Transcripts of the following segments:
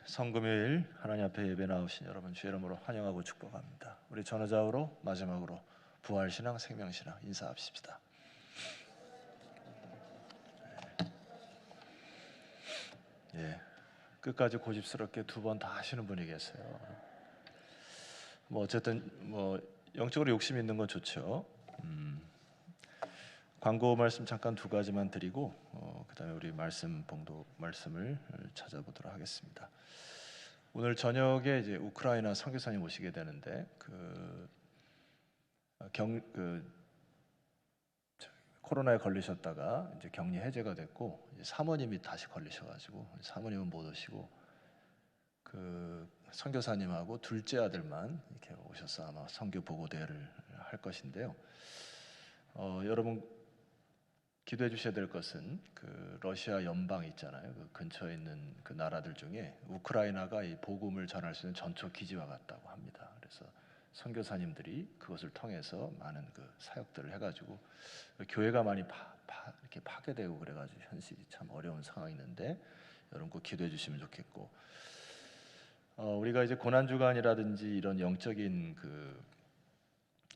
성금요일 하나님 앞에 예배 나오신 여러분 주의 이름으로 환영하고 축복합니다. 우리 전후좌우로 마지막으로 부활신앙, 생명신앙 인사합시다. 끝까지 고집스럽게 두 번 다 하시는 분이 계세요. 어쨌든 영적으로 욕심 있는 건 좋죠. 광고 말씀 잠깐 두 가지만 드리고 그다음에 우리 말씀을 찾아보도록 하겠습니다. 오늘 저녁에 이제 우크라이나 선교사님 오시게 되는데 코로나에 걸리셨다가 이제 격리 해제가 됐고 이제 사모님이 다시 걸리셔가지고 사모님은 못 오시고 선교사님하고 둘째 아들만 이렇게 오셔서 아마 선교 보고 대회를 할 것인데요. 여러분 기도해 주셔야 될 것은 러시아 연방 있잖아요. 근처에 있는 그 나라들 중에 우크라이나가 이 복음을 전할 수 있는 전초 기지와 같다고 합니다. 그래서 선교사님들이 그것을 통해서 많은 사역들을 해가지고 교회가 많이 이렇게 파괴되고 그래가지고 현실이 참 어려운 상황이 있는데 여러분 꼭 기도해 주시면 좋겠고 우리가 이제 고난 주간이라든지 이런 영적인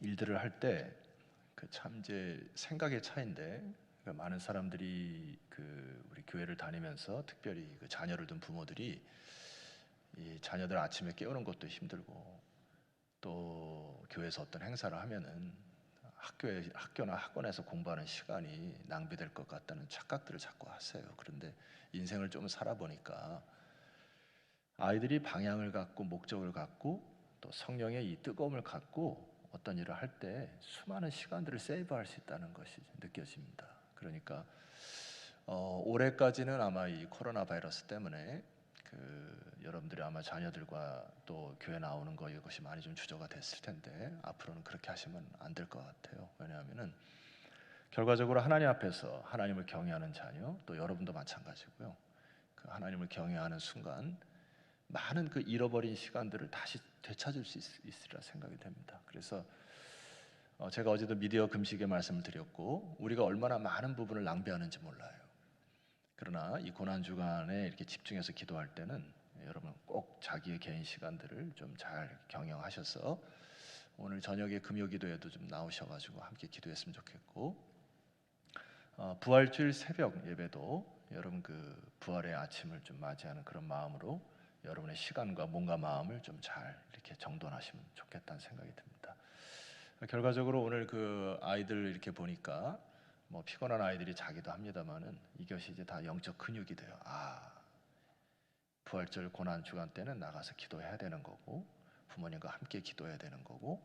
일들을 할 때 참 이제 생각의 차이인데 많은 사람들이 우리 교회를 다니면서 특별히 자녀를 둔 부모들이 이 자녀들 아침에 깨우는 것도 힘들고 또 교회에서 어떤 행사를 하면은 학교나 학원에서 공부하는 시간이 낭비될 것 같다는 착각들을 자꾸 하세요. 그런데 인생을 좀 살아보니까 아이들이 방향을 갖고 목적을 갖고 또 성령의 이 뜨거움을 갖고 어떤 일을 할 때 수많은 시간들을 세이브할 수 있다는 것이 느껴집니다. 그러니까 올해까지는 아마 이 코로나 바이러스 때문에 여러분들이 아마 자녀들과 또 교회 나오는 거 이것이 많이 좀 주저가 됐을 텐데 앞으로는 그렇게 하시면 안 될 것 같아요. 왜냐하면은 결과적으로 하나님 앞에서 하나님을 경외하는 자녀 또 여러분도 마찬가지고요. 하나님을 경외하는 순간 많은 잃어버린 시간들을 다시 되찾을 수 있으리라 생각이 됩니다. 그래서 제가 어제도 미디어 금식의 말씀을 드렸고 우리가 얼마나 많은 부분을 낭비하는지 몰라요. 그러나 이 고난 주간에 이렇게 집중해서 기도할 때는 여러분 꼭 자기의 개인 시간들을 좀 잘 경영하셔서 오늘 저녁에 금요 기도에도 좀 나오셔가지고 함께 기도했으면 좋겠고 부활주일 새벽 예배도 여러분 부활의 아침을 좀 맞이하는 그런 마음으로 여러분의 시간과 몸과 마음을 좀 잘 이렇게 정돈하시면 좋겠다는 생각이 듭니다. 결과적으로 오늘 아이들 이렇게 보니까 피곤한 아이들이 자기도 합니다만은 이것이 이제 다 영적 근육이 돼요. 부활절 고난 주간 때는 나가서 기도해야 되는 거고 부모님과 함께 기도해야 되는 거고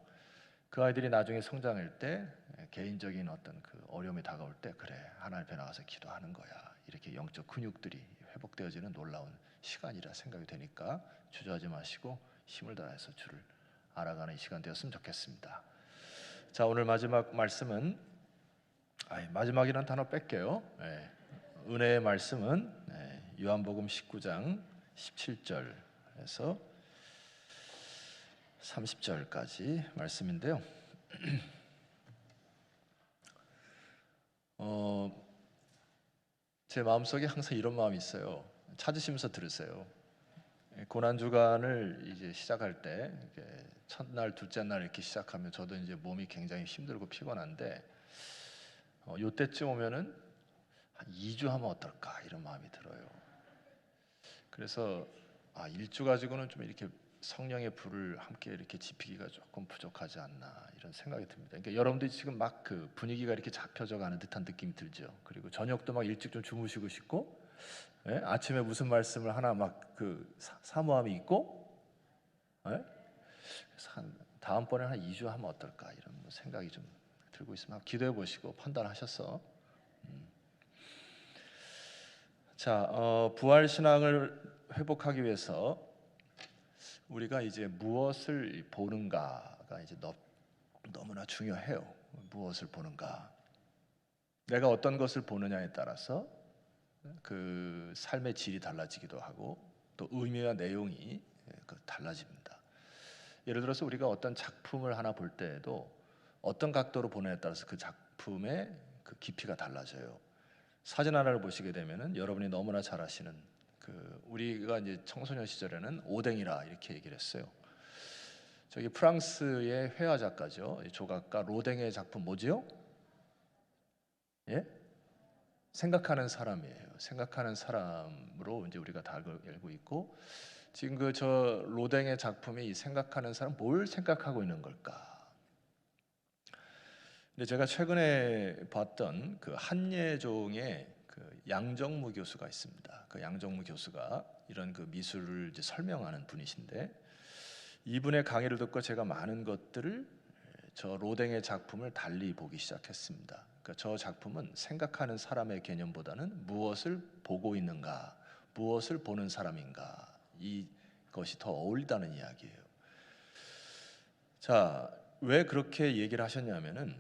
그 아이들이 나중에 성장할 때 개인적인 어떤 어려움이 다가올 때 그래 하나님 앞에 나가서 기도하는 거야 이렇게 영적 근육들이 회복되어지는 놀라운 시간이라 생각이 되니까 주저하지 마시고 힘을 다해서 주를 알아가는 시간 되었으면 좋겠습니다. 자, 오늘 마지막 말씀은 마지막이라는 단어 뺄게요. 은혜의 말씀은 요한복음 19장 17절에서 30절까지 말씀인데요. 제 마음속에 항상 이런 마음이 있어요. 찾으시면서 들으세요. 고난 주간을 이제 시작할 때 첫날, 둘째 날 이렇게 시작하면 저도 이제 몸이 굉장히 힘들고 피곤한데 요때쯤 오면은 한 2주 하면 어떨까 이런 마음이 들어요. 그래서 1주 가지고는 좀 이렇게 성령의 불을 함께 이렇게 지피기가 조금 부족하지 않나 이런 생각이 듭니다. 그러니까 여러분들이 지금 막 분위기가 이렇게 잡혀져 가는 듯한 느낌이 들죠. 그리고 저녁도 막 일찍 좀 주무시고 싶고 아침에 무슨 말씀을 하나 막 사모함이 있고 다음번에 한 2주 하면 어떨까 이런 생각이 좀 들고 있으면 기도해 보시고 판단하셔서 자, 부활 신앙을 회복하기 위해서 우리가 이제 무엇을 보는가가 이제 너무나 중요해요. 무엇을 보는가? 내가 어떤 것을 보느냐에 따라서 삶의 질이 달라지기도 하고 또 의미와 내용이 달라집니다. 예를 들어서 우리가 어떤 작품을 하나 볼 때에도 어떤 각도로 보느냐에 따라서 그 작품의 깊이가 달라져요. 사진 하나를 보시게 되면은 여러분이 너무나 잘 아시는 우리가 이제 청소년 시절에는 오뎅이라 이렇게 얘기를 했어요. 저기 프랑스의 회화 작가죠. 조각가 로댕의 작품 뭐지요? 예? 생각하는 사람이에요. 생각하는 사람으로 이제 우리가 다 알고 있고, 지금 저 로댕의 작품이 이 생각하는 사람, 뭘 생각하고 있는 걸까? 근데 제가 최근에 봤던 한예종의 양정무 교수가 있습니다. 그 양정무 교수가 이런 미술을 이제 설명하는 분이신데, 이분의 강의를 듣고 제가 많은 것들을 저 로댕의 작품을 달리 보기 시작했습니다. 그러니까 저 작품은 생각하는 사람의 개념보다는 무엇을 보고 있는가, 무엇을 보는 사람인가, 이것이 더 어울리다는 이야기예요. 자, 왜 그렇게 얘기를 하셨냐면은,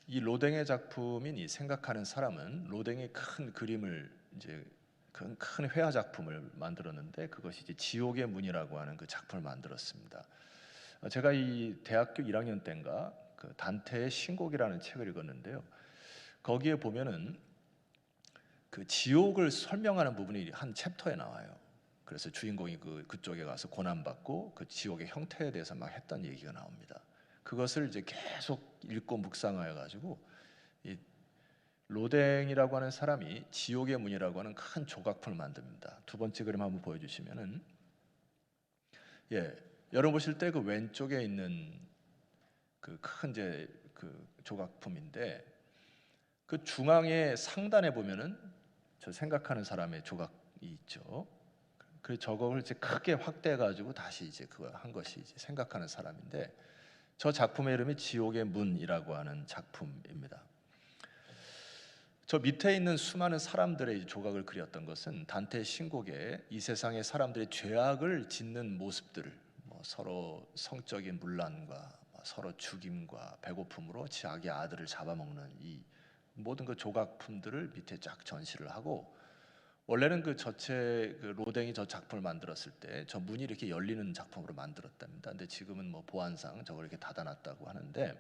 이 로댕의 작품인 이 생각하는 사람은 로댕의 큰 그림을 이제 큰 회화 작품을 만들었는데, 그것이 이제 지옥의 문이라고 하는 그 작품을 만들었습니다. 제가 이 대학교 1학년 때인가 단테의 신곡이라는 책을 읽었는데요. 거기에 보면은 지옥을 설명하는 부분이 한 챕터에 나와요. 그래서 주인공이 그쪽에 가서 고난받고 그 지옥의 형태에 대해서 막 했던 얘기가 나옵니다. 그것을 이제 계속 읽고 묵상하여 가지고 이 로댕이라고 하는 사람이 지옥의 문이라고 하는 큰 조각품을 만듭니다. 두 번째 그림 한번 보여주시면은, 여러분 보실 때 그 왼쪽에 있는 큰 이제 조각품인데, 그 중앙에 상단에 보면은 저 생각하는 사람의 조각이 있죠. 그 저걸 이제 크게 확대해 가지고 다시 이제 그거 한 것이 이제 생각하는 사람인데, 저 작품의 이름이 지옥의 문이라고 하는 작품입니다. 저 밑에 있는 수많은 사람들의 조각을 그렸던 것은 단테의 신곡에 이 세상의 사람들의 죄악을 짓는 모습들을, 서로 성적인 문란과 서로 죽임과 배고픔으로 자기 아들을 잡아먹는 이 모든 그 조각품들을 밑에 쫙 전시를 하고, 원래는 로댕이 저 작품을 만들었을 때 저 문이 이렇게 열리는 작품으로 만들었답니다. 근데 지금은 보안상 저걸 이렇게 닫아놨다고 하는데,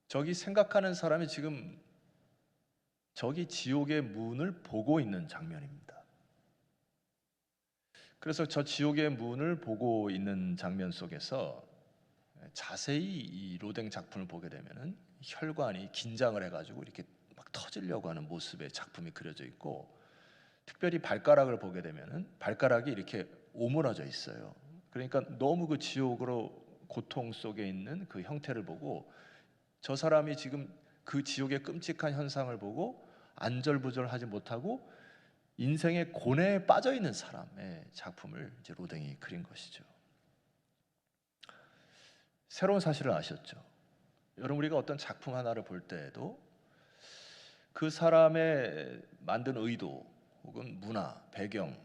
저기 생각하는 사람이 지금 저기 지옥의 문을 보고 있는 장면입니다. 그래서 저 지옥의 문을 보고 있는 장면 속에서 자세히 이 로댕 작품을 보게 되면은 혈관이 긴장을 해가지고 이렇게 막 터지려고 하는 모습의 작품이 그려져 있고, 특별히 발가락을 보게 되면은 발가락이 이렇게 오므라져 있어요. 그러니까 너무 그 지옥으로 고통 속에 있는 그 형태를 보고, 저 사람이 지금 그 지옥의 끔찍한 현상을 보고 안절부절하지 못하고 인생의 고뇌에 빠져 있는 사람의 작품을 이제 로댕이 그린 것이죠. 새로운 사실을 아셨죠? 여러분, 우리가 어떤 작품 하나를 볼 때에도 그 사람의 만든 의도 혹은 문화, 배경,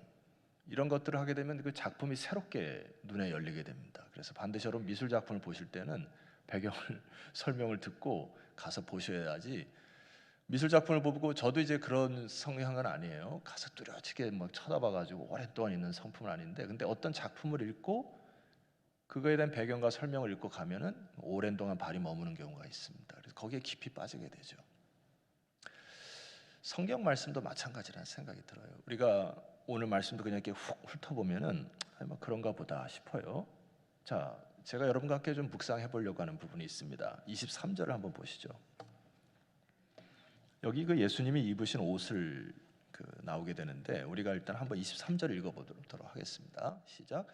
이런 것들을 하게 되면 그 작품이 새롭게 눈에 열리게 됩니다. 그래서 반드시 여러분 미술 작품을 보실 때는 배경을 설명을 듣고 가서 보셔야지, 미술 작품을 보고 저도 이제 그런 성향은 아니에요. 가서 뚜렷하게 막 쳐다봐가지고 오랫동안 있는 성품은 아닌데, 근데 어떤 작품을 읽고 그거에 대한 배경과 설명을 읽고 가면은 오랜 동안 발이 머무는 경우가 있습니다. 그래서 거기에 깊이 빠지게 되죠. 성경 말씀도 마찬가지라는 생각이 들어요. 우리가 오늘 말씀도 그냥 이렇게 훅 훑어보면은 그런가 보다 싶어요. 자, 제가 여러분과 함께 좀 묵상해 보려고 하는 부분이 있습니다. 23절을 한번 보시죠. 여기 예수님이 입으신 옷을 나오게 되는데, 우리가 일단 한번 23절 읽어보도록 하겠습니다. 시작.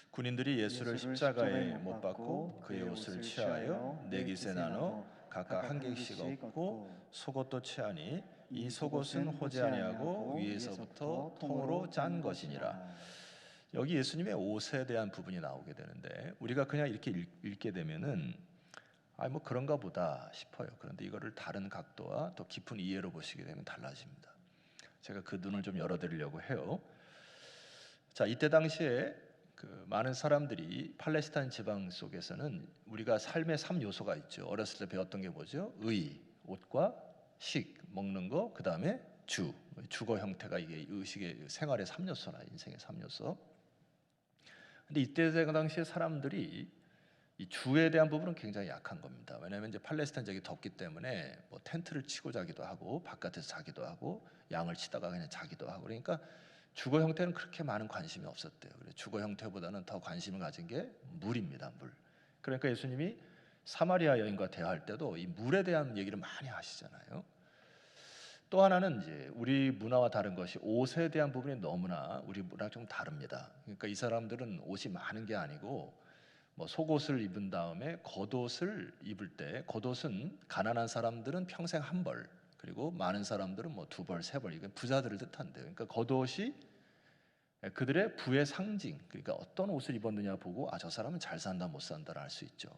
군인들이 예수를 십자가에 못 박고 그의 옷을 취하여 네 깃에 나눠 각각 한 깃씩 얻고 속옷도 취하니 이 속옷은 호지 아니하고 위에서부터 통으로 짠 것이니라. 여기 예수님의 옷에 대한 부분이 나오게 되는데, 우리가 그냥 이렇게 읽게 되면은 그런가 보다 싶어요. 그런데 이거를 다른 각도와 더 깊은 이해로 보시게 되면 달라집니다. 제가 그 눈을 좀 열어드리려고 해요. 자, 이때 당시에 많은 사람들이 팔레스타인 지방 속에서는 우리가 삶의 3요소가 있죠. 어렸을 때 배웠던 게 뭐죠? 의, 옷과 식, 먹는 거, 그 다음에 주거 형태가 이게 의식의 생활의 3요소나 인생의 3요소. 근데 이때 당시에 사람들이 이 주에 대한 부분은 굉장히 약한 겁니다. 왜냐하면 이제 팔레스타인 지역이 덥기 때문에 뭐 텐트를 치고 자기도 하고 바깥에서 자기도 하고 양을 치다가 그냥 자기도 하고, 그러니까 주거 형태는 그렇게 많은 관심이 없었대요. 그래서 주거 형태보다는 더 관심을 가진 게 물입니다. 물. 그러니까 예수님이 사마리아 여인과 대화할 때도 이 물에 대한 얘기를 많이 하시잖아요. 또 하나는 이제 우리 문화와 다른 것이 옷에 대한 부분이 너무나 우리 문화랑 좀 다릅니다. 그러니까 이 사람들은 옷이 많은 게 아니고 뭐 속옷을 입은 다음에 겉옷을 입을 때, 겉옷은 가난한 사람들은 평생 한 벌, 그리고 많은 사람들은 뭐 두 벌, 세 벌, 이건 부자들을 뜻한대요. 그러니까 겉옷이 그들의 부의 상징, 그러니까 어떤 옷을 입었느냐 보고 아, 저 사람은 잘 산다 못 산다를 알 수 있죠.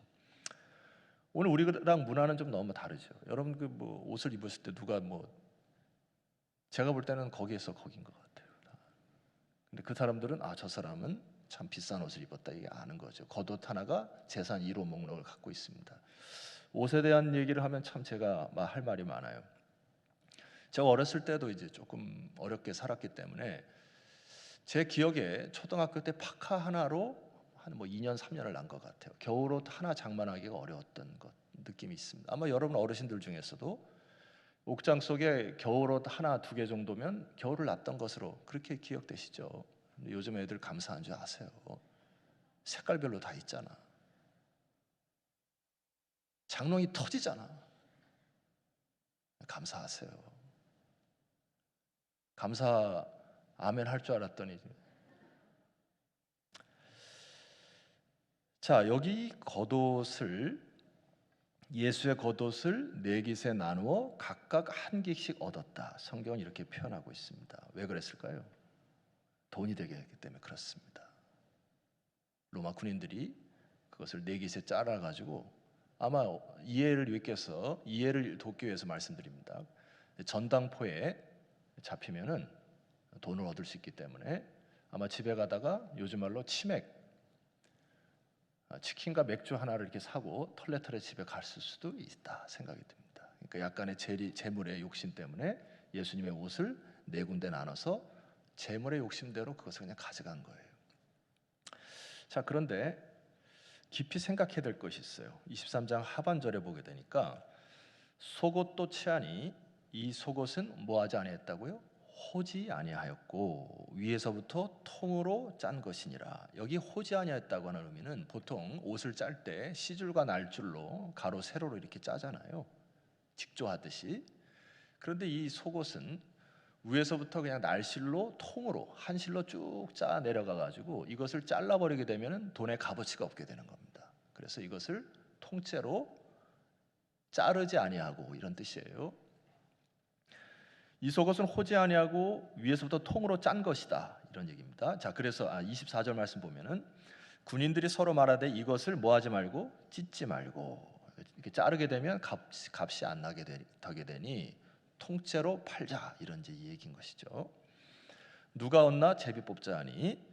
오늘 우리랑 문화는 좀 너무 다르죠. 여러분 그 뭐 옷을 입었을 때 누가 뭐, 제가 볼 때는 거기에서 거긴 것 같아요. 근데 그 사람들은 아, 저 사람은 참 비싼 옷을 입었다, 이게 아는 거죠. 겉옷 하나가 재산 1호 목록을 갖고 있습니다. 옷에 대한 얘기를 하면 참 제가 할 말이 많아요. 제가 어렸을 때도 이제 조금 어렵게 살았기 때문에 제 기억에 초등학교 때 파카 하나로 한 뭐 2년 3년을 난 것 같아요. 겨울옷 하나 장만하기가 어려웠던 것 느낌이 있습니다. 아마 여러분 어르신들 중에서도 옥장 속에 겨울옷 하나 두 개 정도면 겨울을 났던 것으로 그렇게 기억되시죠? 근데 요즘 애들 감사한 줄 아세요? 색깔별로 다 있잖아. 장롱이 터지잖아. 감사하세요. 감사 아멘 할 줄 알았더니. 자, 여기 겉옷을, 예수의 겉옷을 네 깃에 나누어 각각 한 깃씩 얻었다. 성경은 이렇게 표현하고 있습니다. 왜 그랬을까요? 돈이 되게 했기 때문에 그렇습니다. 로마 군인들이 그것을 네 깃에 잘라 가지고, 아마 이해를 위해서, 이해를 돕기 위해서 말씀드립니다. 전당포에 잡히면은 돈을 얻을 수 있기 때문에 아마 집에 가다가 요즘 말로 치맥, 치킨과 맥주 하나를 이렇게 사고 털레털에 집에 갔을 수도 있다 생각이 듭니다. 그러니까 약간의 재물의 욕심 때문에 예수님의 옷을 네 군데 나눠서 재물의 욕심대로 그것을 그냥 가져간 거예요. 자, 그런데 깊이 생각해야 될 것이 있어요. 23장 하반절에 보게 되니까 속옷도 치하니 이 속옷은 뭐하지 아니했다고요? 호지 아니하였고 위에서부터 통으로 짠 것이니라. 여기 호지 아니하였다고 하는 의미는 보통 옷을 짤 때 시줄과 날줄로 가로 세로로 이렇게 짜잖아요, 직조하듯이. 그런데 이 속옷은 위에서부터 그냥 날실로 통으로 한 실로 쭉 짜 내려가 가지고 이것을 잘라버리게 되면 돈의 값어치가 없게 되는 겁니다. 그래서 이것을 통째로 자르지 아니하고 이런 뜻이에요. 이 속옷은 호지 아니하고 위에서부터 통으로 짠 것이다, 이런 얘기입니다. 자, 그래서 24절 말씀 보면은 군인들이 서로 말하되 이것을 뭐하지 말고 찢지 말고, 이렇게 자르게 되면 값이 안 나게 되니 통째로 팔자, 이런 이제 이 얘기인 것이죠. 누가 얻나 제비 뽑자 하니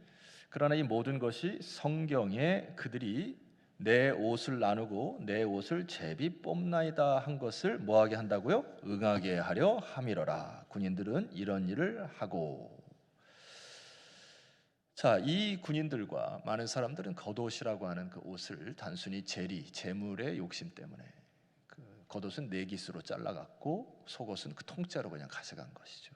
그러나 이 모든 것이 성경에 그들이 내 옷을 나누고 내 옷을 제비 뽑나이다 한 것을 뭐하게 한다고요? 응하게 하려 함이러라. 군인들은 이런 일을 하고. 자, 이 군인들과 많은 사람들은 겉옷이라고 하는 그 옷을 단순히 재물의 욕심 때문에 그 겉옷은 네 깃으로 잘라갔고 속옷은 그 통째로 그냥 가져간 것이죠.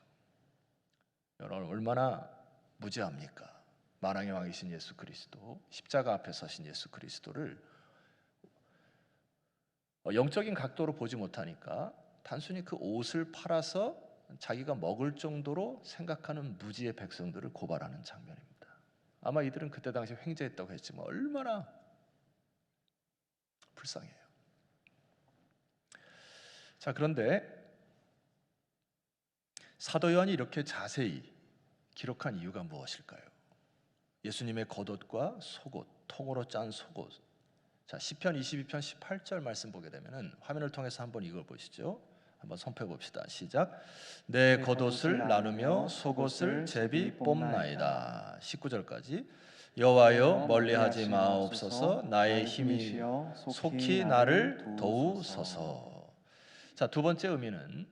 여러분 얼마나 무지합니까? 만왕의 왕이신 예수 그리스도, 십자가 앞에 서신 예수 그리스도를 영적인 각도로 보지 못하니까 단순히 그 옷을 팔아서 자기가 먹을 정도로 생각하는 무지의 백성들을 고발하는 장면입니다. 아마 이들은 그때 당시 횡재했다고 했지만 얼마나 불쌍해요. 자, 그런데 사도 요한이 이렇게 자세히 기록한 이유가 무엇일까요? 예수님의 겉옷과 속옷, 통으로 짠 속옷. 자, 시편 22편 18절 말씀 보게 되면은 화면을 통해서 한번 이걸 보시죠. 한번 선포해 봅시다. 시작. 내 겉옷을 나누며 속옷을 제비 뽑나이다. 19절까지. 여호와여 멀리하지 마옵소서. 나의 힘이 속히 나를 도우소서. 자, 두 번째 의미는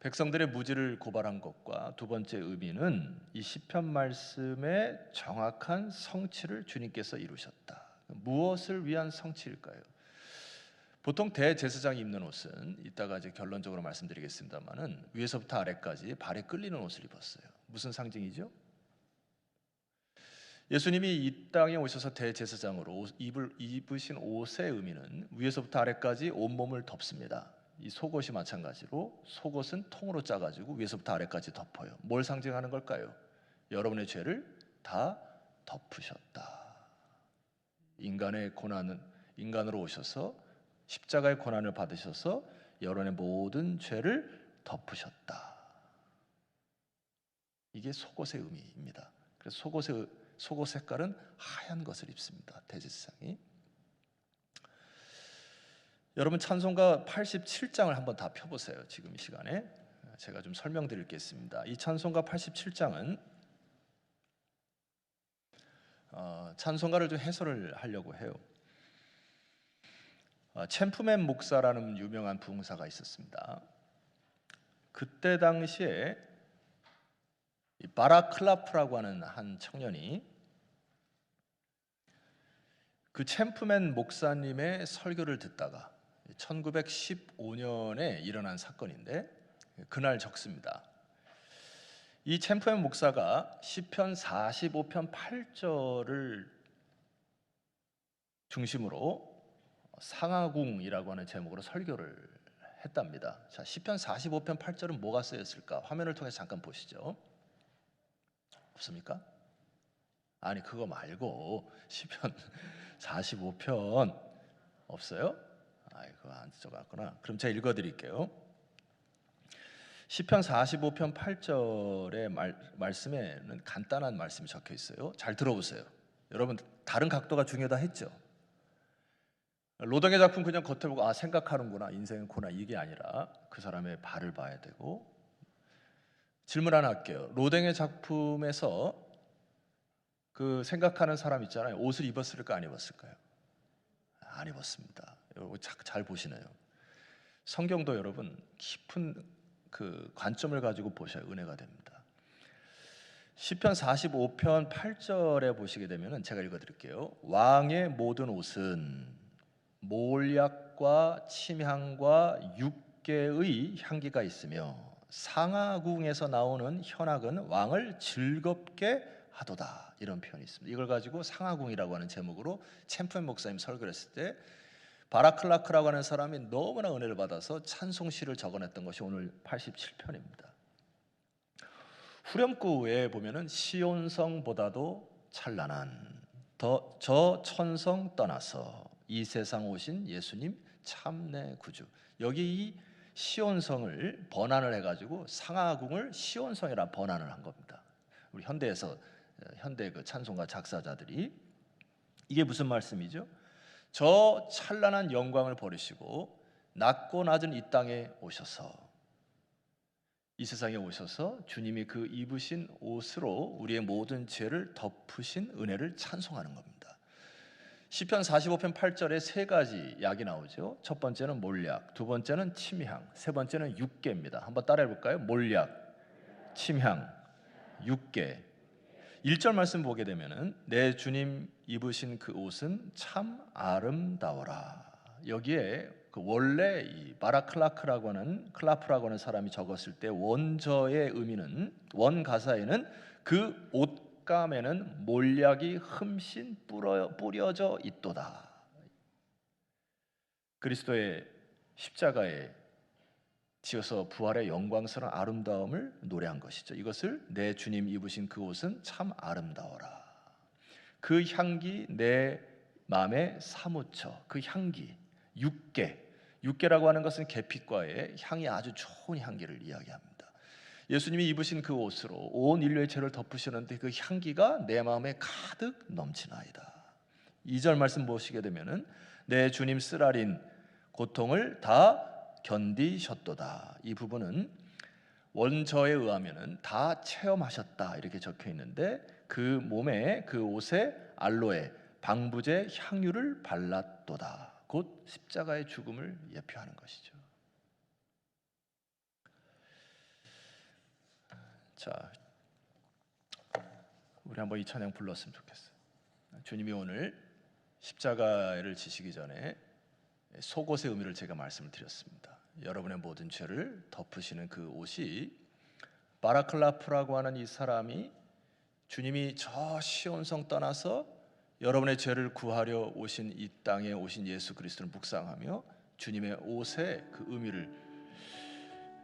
백성들의 무지를 고발한 것과 두 번째 의미는 이 시편 말씀의 정확한 성취를 주님께서 이루셨다. 무엇을 위한 성취일까요? 보통 대제사장이 입는 옷은 이따가 이제 결론적으로 말씀드리겠습니다만은 위에서부터 아래까지 발에 끌리는 옷을 입었어요. 무슨 상징이죠? 예수님이 이 땅에 오셔서 대제사장으로 입으신 옷의 의미는 위에서부터 아래까지 온몸을 덮습니다. 이 속옷이 마찬가지로 속옷은 통으로 짜가지고 위에서부터 아래까지 덮어요. 뭘 상징하는 걸까요? 여러분의 죄를 다 덮으셨다. 인간의 고난은 인간으로 오셔서 십자가의 고난을 받으셔서 여러분의 모든 죄를 덮으셨다. 이게 속옷의 의미입니다. 그래서 속옷 색깔은 하얀 것을 입습니다. 대제사장이. 여러분 찬송가 87장을 한번 다 펴보세요. 지금 이 시간에 제가 좀 설명드리겠습니다. 이 찬송가 87장은 찬송가를 좀 해설을 하려고 해요. 챔프맨 목사라는 유명한 부흥사가 있었습니다. 그때 당시에 바라클라프라고 하는 한 청년이 그 챔프맨 목사님의 설교를 듣다가 1915년에 일어난 사건인데 그날 적습니다. 이 챔프맨 목사가 시편 45편 8절을 중심으로 상하궁이라고 하는 제목으로 설교를 했답니다. 자, 시편 45편 8절은 뭐가 쓰였을까? 화면을 통해서 잠깐 보시죠. 없습니까? 아니 그거 말고 시편 45편 없어요? 그거 안 적었구나. 그럼 제가 읽어드릴게요. 시편 45편 8절의 말씀에는 간단한 말씀이 적혀 있어요. 잘 들어보세요. 여러분 다른 각도가 중요하다 했죠? 로댕의 작품 그냥 겉을 보고 생각하는구나, 인생은 고나, 이게 아니라 그 사람의 발을 봐야 되고. 질문 하나 할게요. 로댕의 작품에서 그 생각하는 사람 있잖아요. 옷을 입었을까 안 입었을까요? 안 입었습니다. 잘 보시네요. 성경도 여러분 깊은 그 관점을 가지고 보셔야 은혜가 됩니다. 시편 45편 8절에 보시게 되면은 제가 읽어드릴게요. 왕의 모든 옷은 몰약과 침향과 육개의 향기가 있으며 상하궁에서 나오는 현악은 왕을 즐겁게 하도다. 이런 표현이 있습니다. 이걸 가지고 상하궁이라고 하는 제목으로 챔프맨 목사님 설교를 했을 때 바라클라크라고 하는 사람이 너무나 은혜를 받아서 찬송시를 적어냈던 것이 오늘 87편입니다. 후렴구에 보면은 시온성보다도 찬란한 저 천성 떠나서 이 세상 오신 예수님 참내 구주. 여기 이 시온성을 번안을 해가지고 상하궁을 시온성이라 번안을 한 겁니다. 우리 현대 그 찬송가 작사자들이. 이게 무슨 말씀이죠? 저 찬란한 영광을 버리시고 낮고 낮은 이 땅에 오셔서, 이 세상에 오셔서 주님이 그 입으신 옷으로 우리의 모든 죄를 덮으신 은혜를 찬송하는 겁니다. 시편 45편 8절에 세 가지 약이 나오죠. 첫 번째는 몰약, 두 번째는 침향, 세 번째는 육개입니다. 한번 따라해 볼까요? 몰약, 침향, 육개. 1절 말씀 보게 되면은 내 주님 입으신 그 옷은 참 아름다워라. 여기에 그 원래 이 바라클라프라고 하는 사람이 적었을 때 원저의 의미는, 원 가사에는 그 옷감에는 몰약이 흠씬 뿌려져 있도다. 그리스도의 십자가에 지어서 부활의 영광스러운 아름다움을 노래한 것이죠. 이것을 내 주님 입으신 그 옷은 참 아름다워라. 그 향기 내 마음에 사무쳐. 그 향기 육개라고 하는 것은 계피과의 향이 아주 좋은 향기를 이야기합니다. 예수님이 입으신 그 옷으로 온 인류의 죄를 덮으시는데 그 향기가 내 마음에 가득 넘치나이다. 2절 말씀 보시게 되면은 내 주님 쓰라린 고통을 다 견디셨도다. 이 부분은 원저에 의하면은 다 체험하셨다 이렇게 적혀 있는데 그 몸에, 그 옷에 알로에 방부제 향유를 발랐도다. 곧 십자가의 죽음을 예표하는 것이죠. 자, 우리 한번 이 찬양 불렀으면 좋겠어요. 주님이 오늘 십자가를 지시기 전에 속옷의 의미를 제가 말씀을 드렸습니다. 여러분의 모든 죄를 덮으시는 그 옷이 바라클라프라고 하는 이 사람이 주님이 저 시온성 떠나서 여러분의 죄를 구하려 오신 이 땅에 오신 예수 그리스도를 묵상하며 주님의 옷의 그 의미를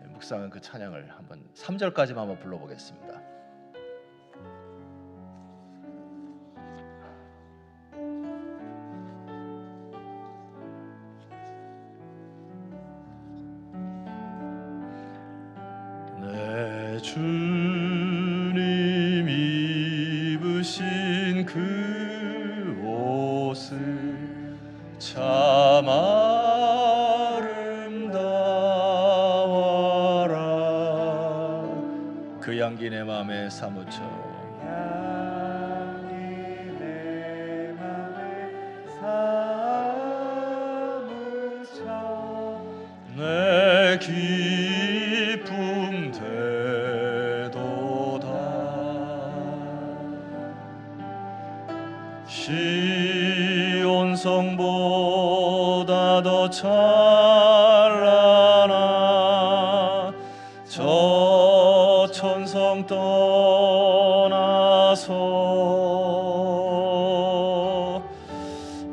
묵상한 그 찬양을 한번 3절까지만 한번 불러보겠습니다. 내 주님 입으신 그 옷을 참 아름다워라. 그 향기 내 맘에 사무쳐 내 기쁨 되도다. 시온 성보다 더 찬란한 저 천성 떠나서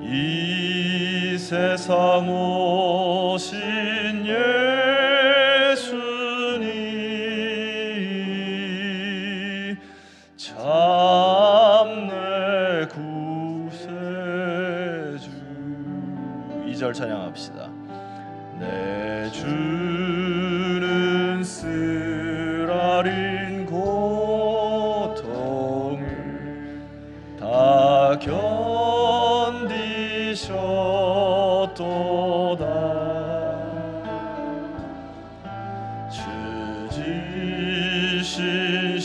이 세상 오신 예수님 참 내 구세주. 2절 찬양합시다. 내 주는 쓰라린 고통을 다 견디셨도다. 주 지신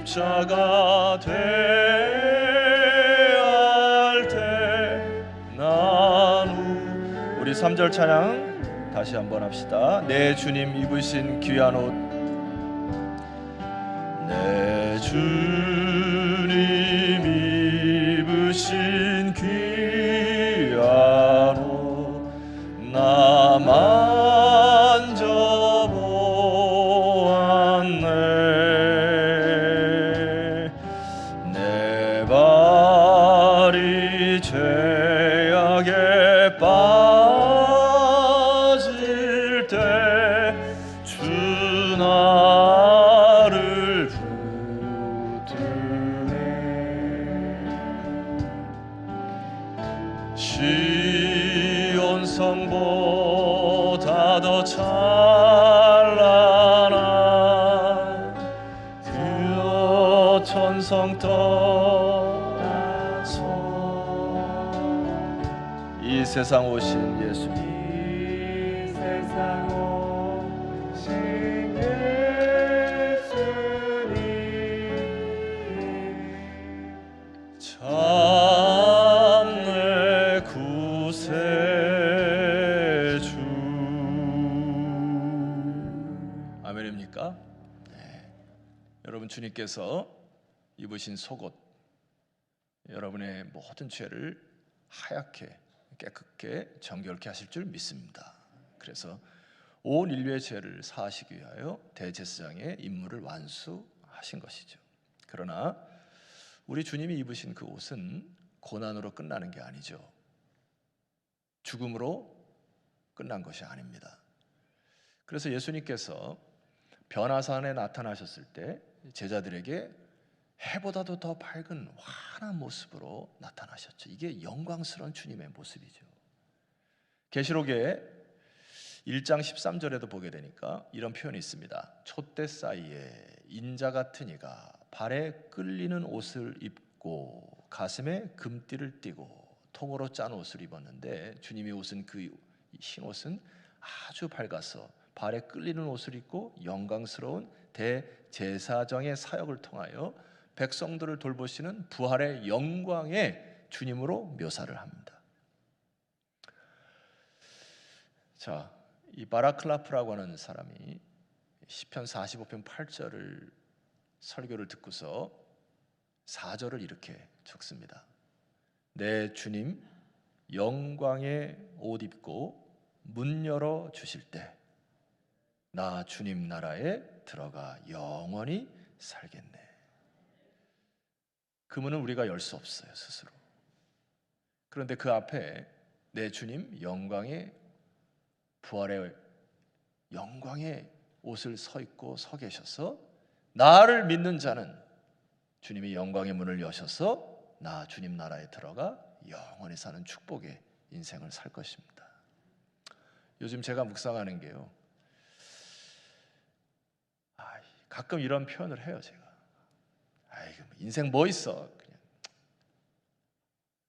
십자가 대할 때 난 우리 3절 찬양 다시 한번 합시다. 내 주님 입으신 귀한 옷, 내 주님 입으신 귀한 옷 나 만져보았네. 내 발이 죄악에 빠질 때 주 나를 붙드네. 시온 성보다 더 찬란한 그 천성 떠나서 이 세상 오신 예수님 참 내 구세주. 아멘입니까? 네. 여러분 주님께서 입으신 속옷 여러분의 모든 죄를 하얗게 깨끗게 정결케 하실 줄 믿습니다. 그래서 온 인류의 죄를 사하시기 위하여 대제사장의 임무를 완수하신 것이죠. 그러나 우리 주님이 입으신 그 옷은 고난으로 끝나는 게 아니죠. 죽음으로 끝난 것이 아닙니다. 그래서 예수님께서 변화산에 나타나셨을 때 제자들에게 해보다도 더 밝은 환한 모습으로 나타나셨죠. 이게 영광스러운 주님의 모습이죠. 계시록에 1장 13절에도 보게 되니까 이런 표현이 있습니다. 촛대 사이에 인자 같은 이가 발에 끌리는 옷을 입고 가슴에 금띠를 띠고 통으로 짠 옷을 입었는데 주님이 옷은 그 흰 옷은 아주 밝아서 발에 끌리는 옷을 입고 영광스러운 대제사장의 사역을 통하여 백성들을 돌보시는 부활의 영광의 주님으로 묘사를 합니다. 자, 이 바라클라프라고 하는 사람이 시편 45편 8절을 설교를 듣고서 4절을 이렇게 적습니다. 내 주님 영광의 옷 입고 문 열어 주실 때 나 주님 나라에 들어가 영원히 살겠네. 그 문은 우리가 열 수 없어요, 스스로. 그런데 그 앞에 내 주님 영광의 부활의 영광의 옷을 서 있고 서 계셔서 나를 믿는 자는 주님이 영광의 문을 여셔서 나 주님 나라에 들어가 영원히 사는 축복의 인생을 살 것입니다. 요즘 제가 묵상하는 게요, 가끔 이런 표현을 해요. 제가 인생 뭐 있어? 그냥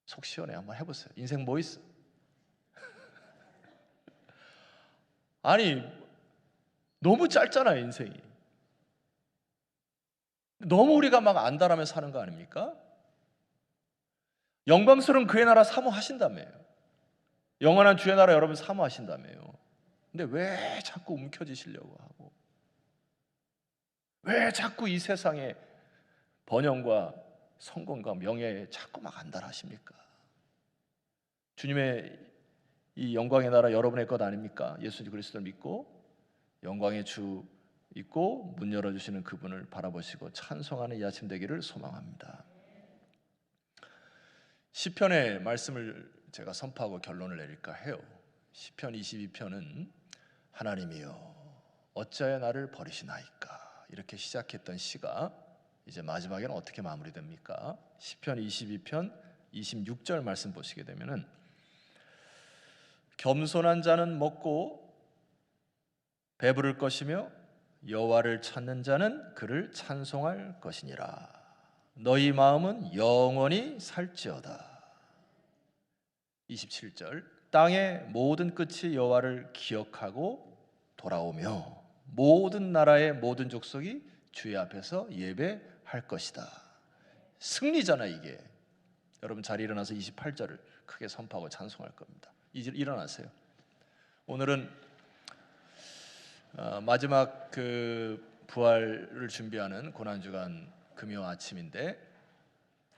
속 시원해. 한번 해보세요. 인생 뭐 있어? 아니 너무 짧잖아요, 인생이. 너무 우리가 막 안달하며 사는 거 아닙니까? 영광스러운 그의 나라 사모하신다며요. 영원한 주의 나라 여러분 사모하신다며요. 근데 왜 자꾸 움켜쥐시려고 하고, 왜 자꾸 이 세상의 번영과 성공과 명예에 자꾸 막 안달하십니까? 주님의 이 영광의 나라 여러분의 것 아닙니까? 예수 그리스도를 믿고 영광의 주 있고 문 열어주시는 그분을 바라보시고 찬송하는 이 아침 되기를 소망합니다. 시편의 말씀을 제가 선포하고 결론을 내릴까 해요. 시편 22편은 하나님이여 어찌하여 나를 버리시나이까, 이렇게 시작했던 시가 이제 마지막에는 어떻게 마무리됩니까? 시편 22편 26절 말씀 보시게 되면은 겸손한 자는 먹고 배부를 것이며 여호와를 찾는 자는 그를 찬송할 것이니라. 너희 마음은 영원히 살지어다. 27절 땅의 모든 끝이 여호와를 기억하고 돌아오며 모든 나라의 모든 족속이 주의 앞에서 예배할 것이다. 승리잖아 이게. 여러분 자리 일어나서 28절을 크게 선포하고 찬송할 겁니다. 이제 일어나세요. 오늘은 마지막 그 부활을 준비하는 고난주간 금요 아침인데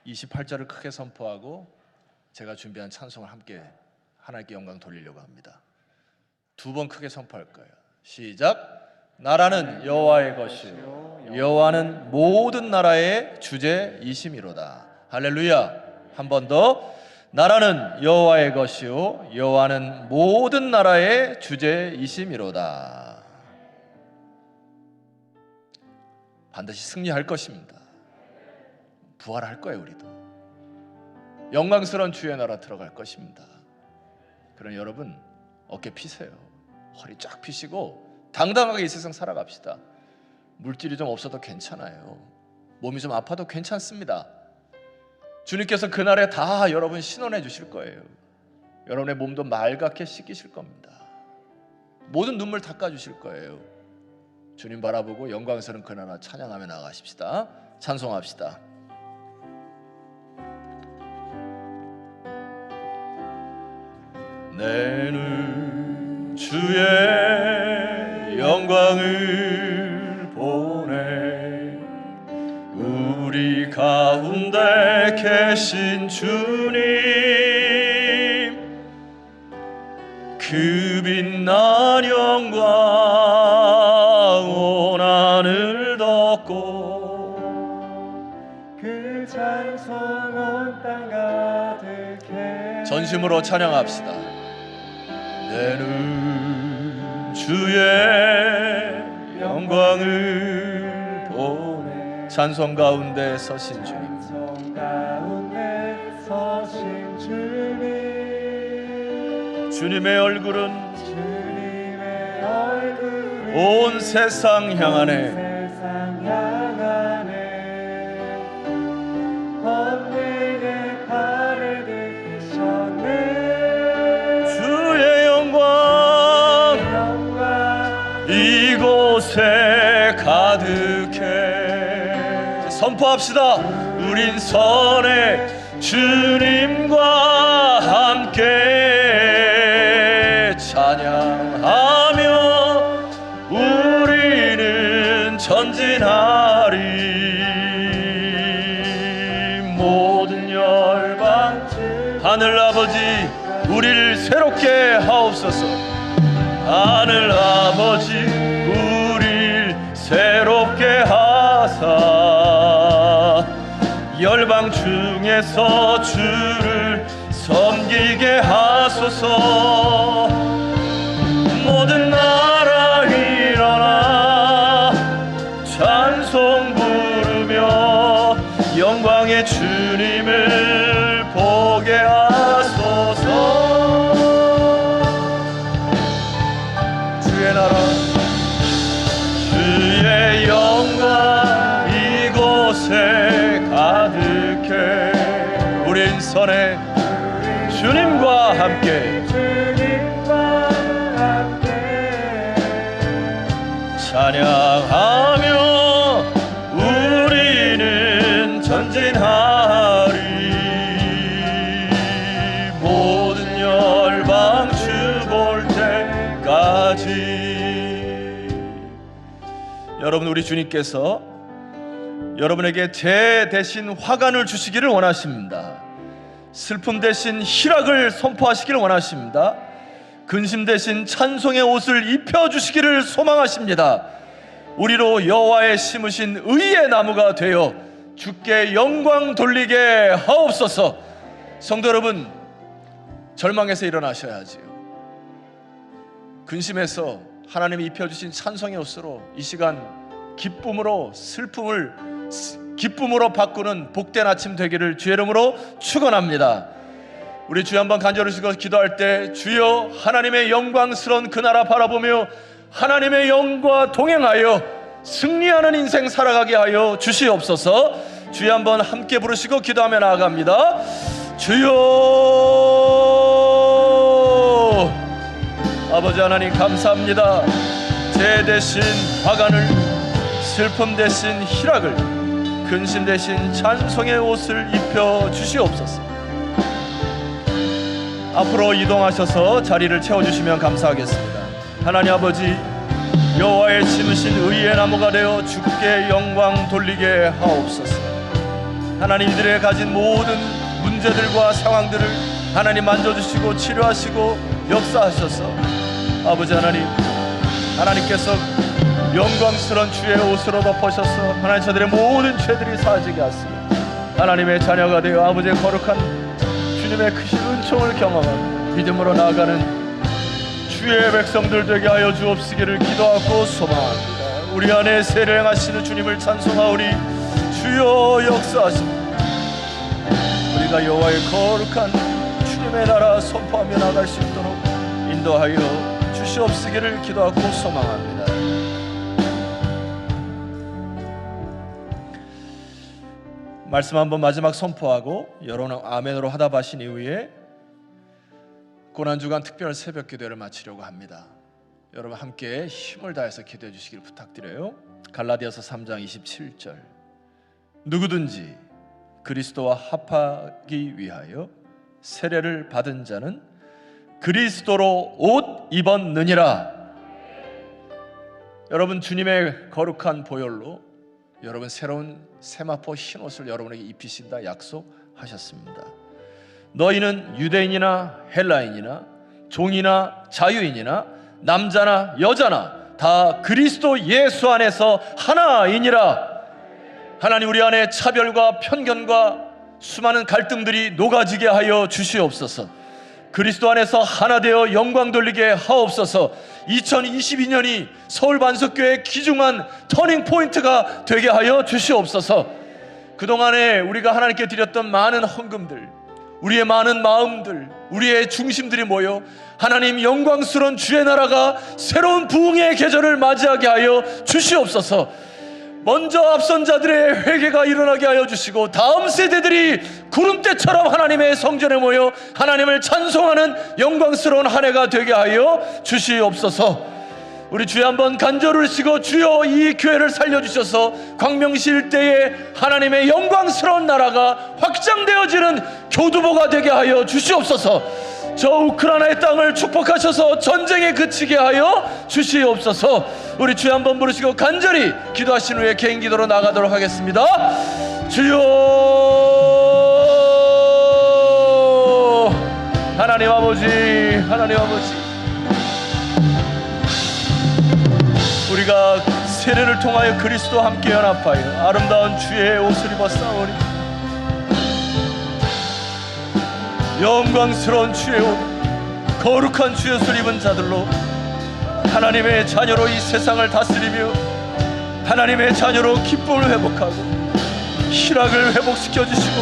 28절을 크게 선포하고 제가 준비한 찬송을 함께 하나님께 영광 돌리려고 합니다. 두 번 크게 선포할 거예요. 시작. 나라는 여호와의 것이요 여호와는 모든 나라의 주제이심이로다. 할렐루야. 한 번 더. 나라는 여호와의 것이요 여호와는 모든 나라의 주제이심이로다. 반드시 승리할 것입니다. 부활할 거예요. 우리도 영광스러운 주의 나라 들어갈 것입니다. 그러니 여러분 어깨 피세요. 허리 쫙 펴시고 당당하게 이 세상 살아갑시다. 물질이 좀 없어도 괜찮아요. 몸이 좀 아파도 괜찮습니다. 주님께서 그날에 다 여러분 신원해 주실 거예요. 여러분의 몸도 맑게 씻기실 겁니다. 모든 눈물 닦아 주실 거예요. 주님 바라보고 영광스러운 그나라 찬양하며 나가십시다. 찬송합시다. 내는 주의 영광을 보내 우리 가운데 계신 주님 그 빛난 영광 온 하늘 덮고 그 찬송 온 땅 가득해 전심으로 찬양합시다. 내는 주의 영광을 보내 찬송 가운데 서신 주님 주님의 얼굴은 온 세상 향하네. 이곳에 가득해 선포합시다. 우린 선의 주님과 함께 찬양하며 우리는 전진하리 모든 열방 아버지, 우리를 새롭게 하옵소서. 하늘 아버지, 우리를 새롭게 하사 열방 중에서 주를 섬기게 하소서. 모든 나라 일어나 찬송 부르며 영광의 주님을 보게 하소서. 주의 나라, 주의 영광 이곳에 가득해. 우린 선에 주님과 함께 찬양하며 우리는 전진하리. 모든 열방 주 볼 때까지. 여러분, 우리 주님께서 여러분에게 재 대신 화관을 주시기를 원하십니다. 슬픔 대신 희락을 선포하시기를 원하십니다. 근심 대신 찬송의 옷을 입혀주시기를 소망하십니다. 우리로 여호와의 심으신 의의 나무가 되어 주께 영광 돌리게 하옵소서. 성도 여러분, 절망에서 일어나셔야지요. 근심에서 하나님이 입혀주신 찬송의 옷으로 이 시간 기쁨으로 슬픔을 기쁨으로 바꾸는 복된 아침 되기를 주의 이름으로 축원합니다. 우리 주여 한번 간절히 기도할 때, 주여 하나님의 영광스러운 그 나라 바라보며 하나님의 영과 동행하여 승리하는 인생 살아가게 하여 주시옵소서. 주여 한번 함께 부르시고 기도하며 나아갑니다. 주여, 아버지 하나님 감사합니다. 재 대신 화관을, 슬픔 대신 희락을, 근심 대신 찬송의 옷을 입혀 주시옵소서. 앞으로 이동하셔서 자리를 채워주시면 감사하겠습니다. 하나님 아버지, 여호와의 심으신 의의 나무가 되어 주께 영광 돌리게 하옵소서. 하나님들의 가진 모든 문제들과 상황들을 하나님 만져주시고 치료하시고 역사하셔서 아버지 하나님, 하나님께서 영광스러운 주의 옷으로 덮으셔서 하나님 저들의 모든 죄들이 사하지게 하시며 하나님의 자녀가 되어 아버지의 거룩한 주님의 크신 은총을 경험하고 믿음으로 나아가는 주의 백성들 되게 하여 주옵시기를 기도하고 소망합니다. 우리 안에 세례 행하시는 주님을 찬송하오리. 주여 역사하십니다. 우리가 여호와의 거룩한 주님의 나라 선포하며 나갈 수 있도록 인도하여 주시옵시기를 기도하고 소망합니다. 말씀 한번 마지막 선포하고 여러분 아멘으로 화답하신 이후에 고난주간 특별 새벽 기도를 마치려고 합니다. 여러분 함께 힘을 다해서 기도해 주시길 부탁드려요. 갈라디아서 3장 27절, 누구든지 그리스도와 합하기 위하여 세례를 받은 자는 그리스도로 옷 입었느니라. 여러분 주님의 거룩한 보혈로 여러분 새로운 세마포 흰옷을 여러분에게 입히신다 약속하셨습니다. 너희는 유대인이나 헬라인이나 종이나 자유인이나 남자나 여자나 다 그리스도 예수 안에서 하나이니라. 하나님, 우리 안에 차별과 편견과 수많은 갈등들이 녹아지게 하여 주시옵소서. 그리스도 안에서 하나 되어 영광 돌리게 하옵소서. 2022년이 서울 반석교회의 귀중한 터닝 포인트가 되게 하여 주시옵소서. 그동안에 우리가 하나님께 드렸던 많은 헌금들, 우리의 많은 마음들, 우리의 중심들이 모여 하나님 영광스러운 주의 나라가 새로운 부흥의 계절을 맞이하게 하여 주시옵소서. 먼저 앞선 자들의 회개가 일어나게 하여 주시고 다음 세대들이 구름대처럼 하나님의 성전에 모여 하나님을 찬송하는 영광스러운 한 해가 되게 하여 주시옵소서. 우리 주여 한번 간절히시고 주여 이 교회를 살려주셔서 광명시 일대에 하나님의 영광스러운 나라가 확장되어지는 교두보가 되게 하여 주시옵소서. 저 우크라이나의 땅을 축복하셔서 전쟁에 그치게 하여 주시옵소서. 우리 주여 한번 부르시고 간절히 기도하신 후에 개인 기도로 나가도록 하겠습니다. 주여, 하나님 아버지, 하나님 아버지, 우리가 세례를 통하여 그리스도와 함께 연합하여 아름다운 주의 옷을 입었사오니 영광스러운 주의 옷, 거룩한 주의 옷을 입은 자들로 하나님의 자녀로 이 세상을 다스리며 하나님의 자녀로 기쁨을 회복하고 희락을 회복시켜 주시고,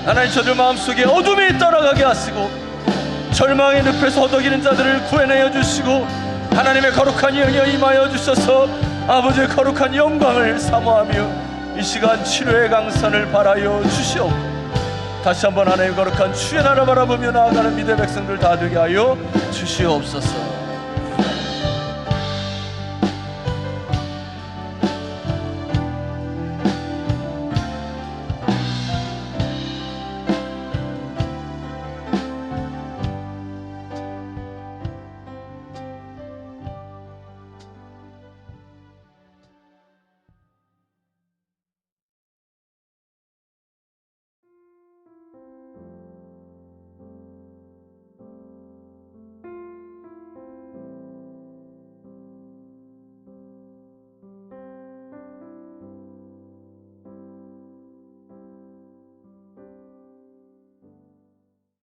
하나님 저들 마음속에 어둠이 떠나가게 하시고 절망의 늪에서 허덕이는 자들을 구해내어 주시고 하나님의 거룩한 영이 임하여 주셔서 아버지의 거룩한 영광을 사모하며 이 시간 치료의 강산을 바라여 주시옵고, 다시 한번 하나님의 거룩한 주의 나라 바라보며 나아가는 믿음의 백성들 다 되게 하여 주시옵소서.